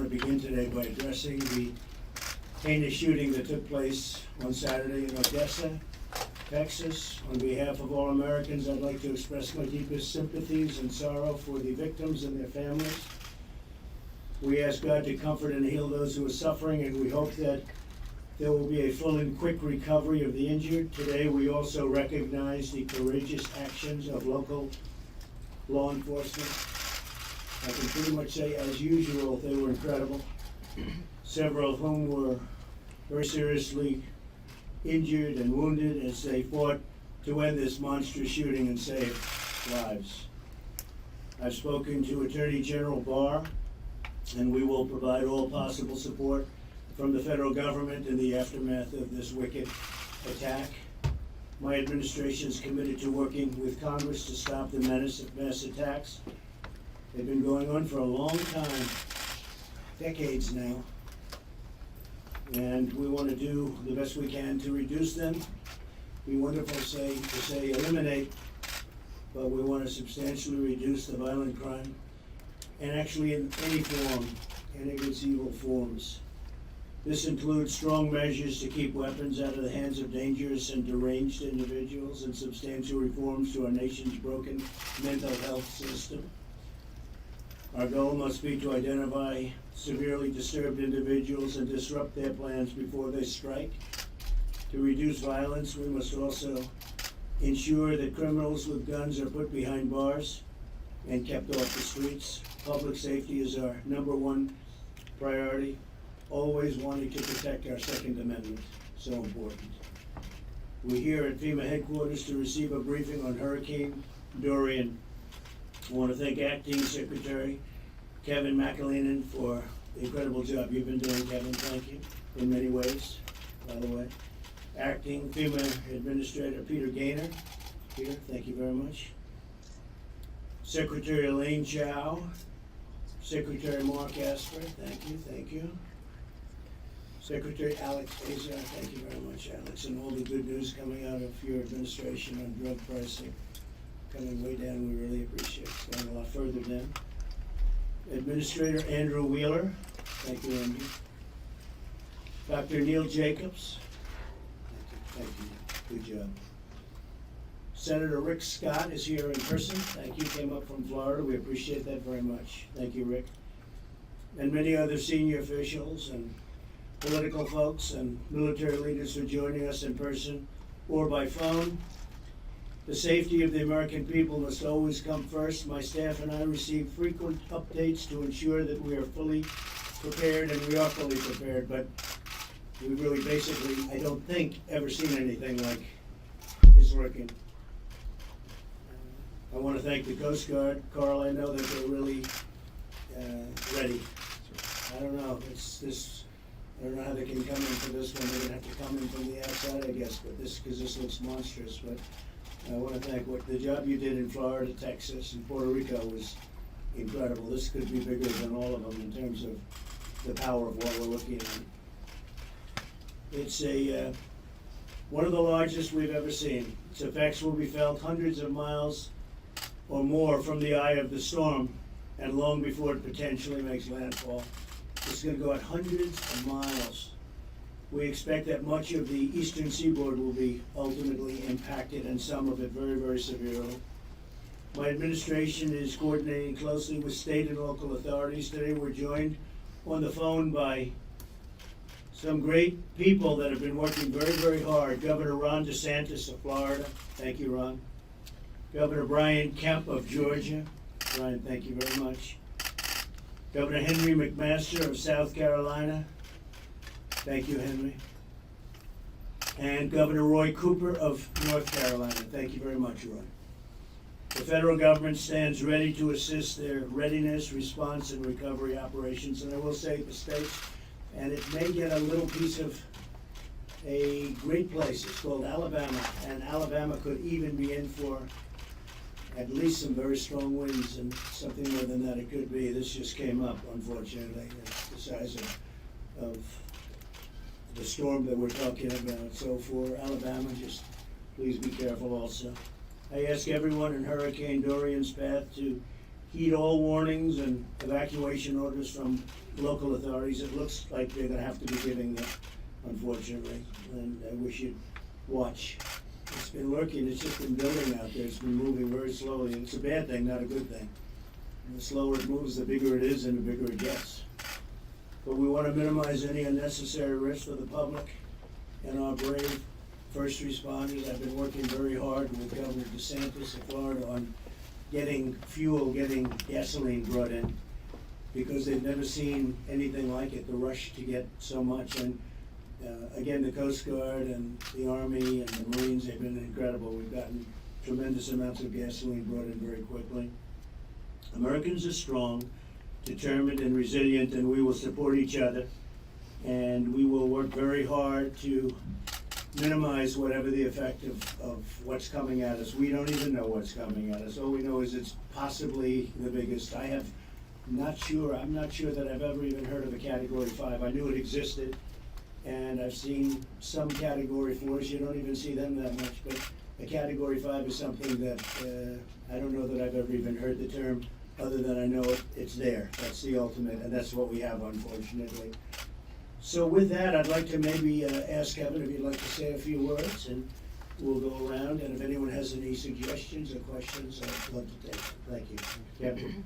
to begin today by addressing the heinous shooting that took place on Saturday in Odessa, Texas. On behalf of all Americans, I'd like to express my deepest sympathies and sorrow for the victims and their families. We ask God to comfort and heal those who are suffering, and we hope that there will be a full and quick recovery of the injured. Today, we also recognize the courageous actions of local law enforcement. I can pretty much say, as usual, they were incredible. Several of whom were very seriously injured and wounded as they fought to end this monstrous shooting and save lives. I've spoken to Attorney General Barr, and we will provide all possible support from the federal government in the aftermath of this wicked attack. My administration is committed to working with Congress to stop the menace of mass attacks. They've been going on for a long time, decades now, and we want to do the best we can to reduce them. It'd be wonderful to say eliminate, but we want to substantially reduce the violent crime, and actually in any form, any of its evil forms. This includes strong measures to keep weapons out of the hands of dangerous and deranged individuals and substantial reforms to our nation's broken mental health system. Our goal must be to identify severely disturbed individuals and disrupt their plans before they strike. To reduce violence, we must also ensure that criminals with guns are put behind bars and kept off the streets. Public safety is our number one priority, always wanting to protect our Second Amendment, so important. We're here at FEMA headquarters to receive a briefing on Hurricane Dorian. I want to thank Acting Secretary Kevin McAleenan for the incredible job you've been doing, Kevin. Thank you in many ways, by the way. Acting FEMA Administrator Peter Gaynor. Peter, thank you very much. Secretary Elaine Chow. Secretary Mark Asper, thank you. Secretary Alex Azar, thank you very much, Alex, and all the good news coming out of your administration on drug pricing. Coming way down, we really appreciate it. It's going a lot further down. Administrator Andrew Wheeler, thank you, Andy. Dr. Neil Jacobs, thank you, good job. Senator Rick Scott is here in person. Thank you, came up from Florida. We appreciate that very much. Thank you, Rick. And many other senior officials and political folks and military leaders for joining us in person or by phone. The safety of the American people must always come first. My staff and I receive frequent updates to ensure that we are fully prepared, and we are fully prepared, but we really basically, I don't think, ever seen anything like is working. I want to thank the Coast Guard. Carl, I know that they're really ready. I don't know, I don't know how they can come in for this one. They're going to have to come in from the outside, I guess, but because this looks monstrous. But I want to thank the job you did in Florida, Texas, and Puerto Rico was incredible. This could be bigger than all of them in terms of the power of what we're looking at. It's one of the largest we've ever seen. Its effects will be felt hundreds of miles or more from the eye of the storm, and long before it potentially makes landfall. It's going to go at hundreds of miles. We expect that much of the eastern seaboard will be ultimately impacted, and some of it very, very severely. My administration is coordinating closely with state and local authorities. Today we're joined on the phone by some great people that have been working very, very hard. Governor Ron DeSantis of Florida. Thank you, Ron. Governor Brian Kemp of Georgia. Brian, thank you very much. Governor Henry McMaster of South Carolina. Thank you, Henry. And Governor Roy Cooper of North Carolina. Thank you very much, Roy. The federal government stands ready to assist their readiness, response, and recovery operations. And I will say the states, and it may get a little piece of a great place. It's called Alabama, and Alabama could even be in for at least some very strong winds, and something more than that it could be. This just came up, unfortunately, the size of the storm that we're talking about. So for Alabama, just please be careful also. I ask everyone in Hurricane Dorian's path to heed all warnings and evacuation orders from local authorities. It looks like they're gonna have to be giving them, unfortunately, and I wish you'd watch. It's been lurking, it's just been building out there, it's been moving very slowly, it's a bad thing, not a good thing. And the slower it moves, the bigger it is and the bigger it gets. But we wanna minimize any unnecessary risk for the public and our brave first responders. I've been working very hard with Governor DeSantis of Florida on getting fuel, getting gasoline brought in, because they've never seen anything like it, the rush to get so much. And again, the Coast Guard and the Army and the Marines, they've been incredible. We've gotten tremendous amounts of gasoline brought in very quickly. Americans are strong, determined and resilient, and we will support each other. And we will work very hard to minimize whatever the effect of what's coming at us. We don't even know what's coming at us. All we know is it's possibly the biggest. I'm not sure that I've ever even heard of a Category 5. I knew it existed, and I've seen some Category 4s. You don't even see them that much, but a Category 5 is something that I don't know that I've ever even heard the term, other than I know it's there. That's the ultimate, and that's what we have, unfortunately. So with that, I'd like to maybe ask Kevin if he'd like to say a few words, and we'll go around, and if anyone has any suggestions or questions, I'd love to take them. Thank you. Kevin?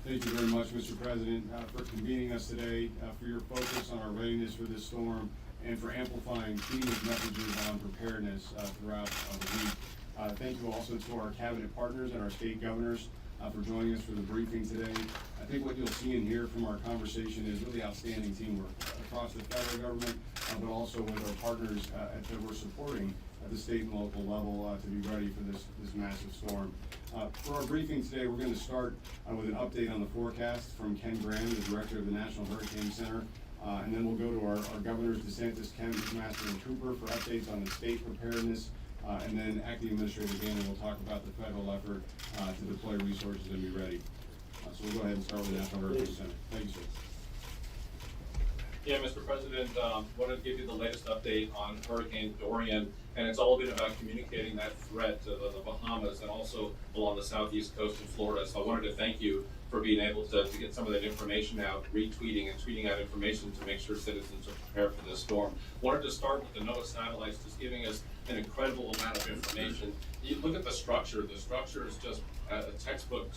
Thank you very much, Mr. President, for convening us today, for your focus on our readiness for this storm, and for amplifying FEMA's messages on preparedness throughout the week. Thank you also to our cabinet partners and our state governors for joining us for the briefing today. I think what you'll see and hear from our conversation is really outstanding teamwork across the federal government, but also with our partners that we're supporting at the state and local level to be ready for this massive storm. For our briefing today, we're going to start with an update on the forecast from Ken Graham, the director of the National Hurricane Center, and then we'll go to our governors, DeSantis, Kemp, McMaster, and Cooper for updates on the state preparedness. And then Acting Administrator Gannon will talk about the federal effort to deploy resources and be ready. So we'll go ahead and start with the National Hurricane Center. Thank you, sir. Yeah, Mr. President, wanted to give you the latest update on Hurricane Dorian, and it's all been about communicating that threat to the Bahamas and also along the southeast coast of Florida. So I wanted to thank you for being able to get some of that information out, retweeting and tweeting out information to make sure citizens are prepared for this storm. Wanted to start with the NOAA satellites, just giving us an incredible amount of information. You look at the structure is just a textbook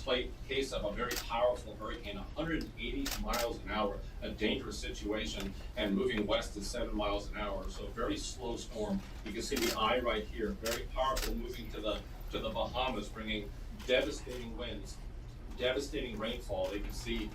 case of a very powerful hurricane, 180 miles an hour, a dangerous situation, and moving west at 7 miles an hour. So very slow storm. You can see the eye right here, very powerful, moving to the Bahamas, bringing devastating winds, devastating rainfall. You can see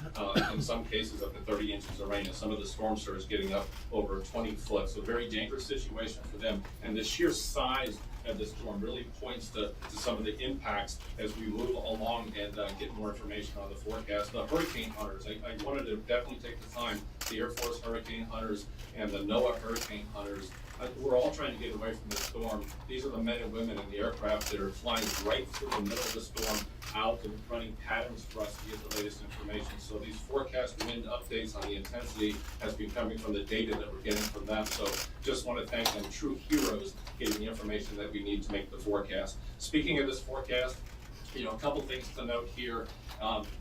in some cases up to 30 inches of rain, and some of the storm surge getting up over 20 foot. So very dangerous situation for them. And the sheer size of the storm really points to some of the impacts as we move along and get more information on the forecast. The hurricane hunters, I wanted to definitely take the time, the Air Force hurricane hunters and the NOAA hurricane hunters, we're all trying to get away from the storm. These are the men and women in the aircraft that are flying right through the middle of the storm out and running patterns for us to get the latest information. So these forecast wind updates on the intensity has been coming from the data that we're getting from them. So just want to thank them, true heroes, getting the information that we need to make the forecast. Speaking of this forecast, a couple things to note here.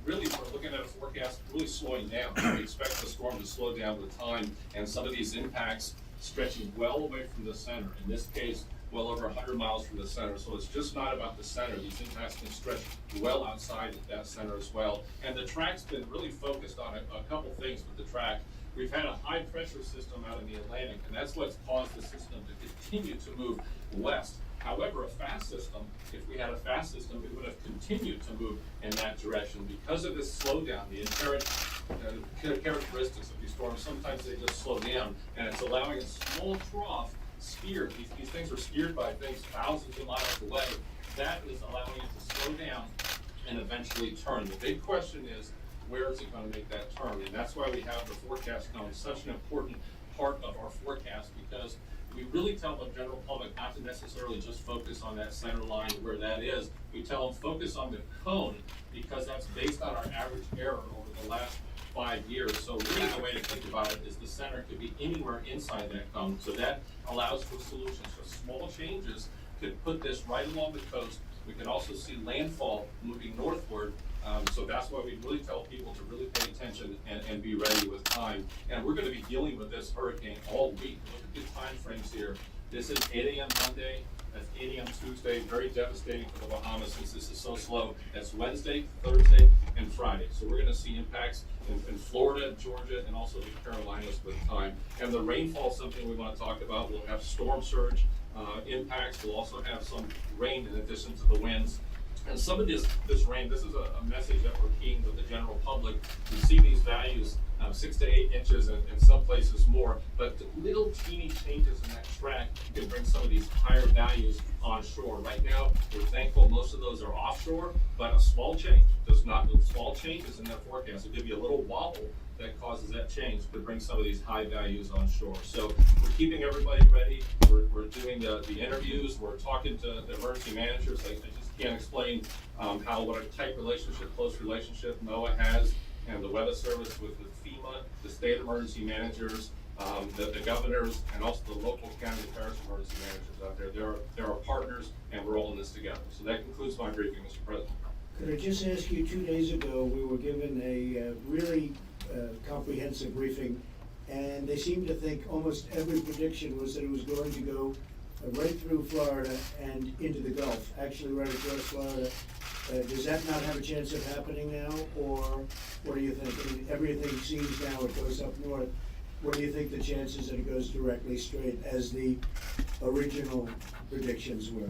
Really, we're looking at a forecast really slowing down. We expect the storm to slow down with time, and some of these impacts stretching well away from the center. In this case, well over 100 miles from the center. So it's just not about the center. These impacts can stretch well outside of that center as well. And the track's been really focused on a couple things with the track. We've had a high pressure system out in the Atlantic, and that's what's caused the system to continue to move west. However, a fast system, if we had a fast system, it would have continued to move in that direction. Because of this slowdown, the inherent characteristics of these storms, sometimes they just slow down, and it's allowing a small trough steered. These things are steered by things thousands of miles away. That is allowing it to slow down and eventually turn. The big question is, where is it going to make that turn? And that's why we have the forecast now. It's such an important part of our forecast, because we really tell the general public not to necessarily just focus on that center line where that is. We tell them focus on the cone, because that's based on our average error over the last 5 years. So really the way to think about it is the center could be anywhere inside that cone. So that allows for solutions. So small changes could put this right along the coast We can also see landfall moving northward. So that's why we really tell people to really pay attention and be ready with time. And we're gonna be dealing with this hurricane all week. Look at the time frames here. This is 8 a.m. Monday, that's 8 a.m. Tuesday, very devastating for the Bahamas since this is so slow. That's Wednesday, Thursday, and Friday. So we're gonna see impacts in Florida, Georgia, and also the Carolinas with time. And the rainfall is something we wanna talk about. We'll have storm surge impacts. We'll also have some rain in addition to the winds. And some of this rain, this is a message that we're keying with the general public. We see these values 6 to 8 inches and in some places more, but the little teeny changes in that track can bring some of these higher values onshore. Right now, we're thankful most of those are offshore, but a small change does not, small changes in that forecast will give you a little wobble that causes that change to bring some of these high values onshore. So we're keeping everybody ready. We're doing the interviews. We're talking to the emergency managers. I just can't explain what a tight relationship, close relationship NOAA has and the Weather Service with FEMA, the state emergency managers, the governors, and also the local county and parish emergency managers out there. They're our partners, and we're all in this together. So that concludes my briefing, Mr. President. Could I just ask you, 2 days ago, we were given a really comprehensive briefing, and they seemed to think almost every prediction was that it was going to go right through Florida and into the Gulf, actually right across Florida. Does that not have a chance of happening now, or what do you think? I mean, everything seems now it goes up north. What do you think the chances that it goes directly straight as the original predictions were?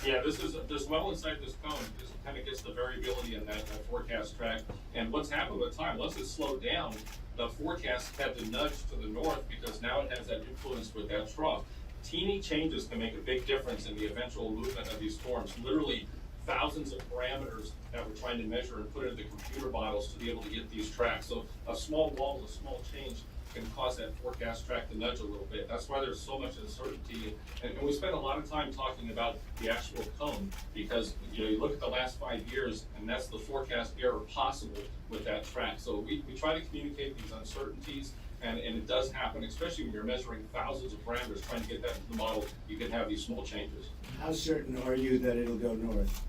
Yeah, this well inside this cone, this kind of gets the variability in that forecast track. And what's happened with time, once it slowed down, the forecast had to nudge to the north because now it has that influence with that trough. Teeny changes can make a big difference in the eventual movement of these storms. Literally thousands of parameters that we're trying to measure and put into computer models to be able to get these tracks. So a small wobble, a small change can cause that forecast track to nudge a little bit. That's why there's so much uncertainty. And we spend a lot of time talking about the actual cone because you look at the last 5 years and that's the forecast error possible with that track. So we try to communicate these uncertainties and it does happen, especially when you're measuring thousands of parameters, trying to get that into the model, you can have these small changes. How certain are you that it'll go north?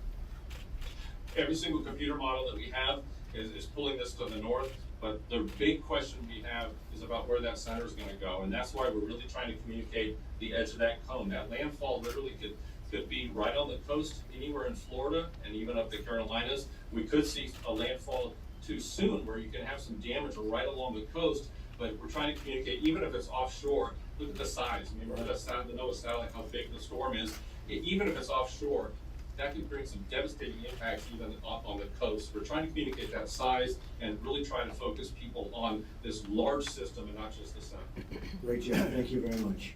Every single computer model that we have is pulling this to the north, but the big question we have is about where that center is going to go, and that's why we're really trying to communicate the edge of that cone. That landfall literally could be right on the coast, anywhere in Florida, and even up the Carolinas. We could see a landfall too soon, where you can have some damage right along the coast, but we're trying to communicate, even if it's offshore, look at the size. I mean, remember the NOAA satellite, how big the storm is. Even if it's offshore, that could bring some devastating impacts even up on the coast. We're trying to communicate that size and really trying to focus people on this large system and not just the center. Great job, thank you very much.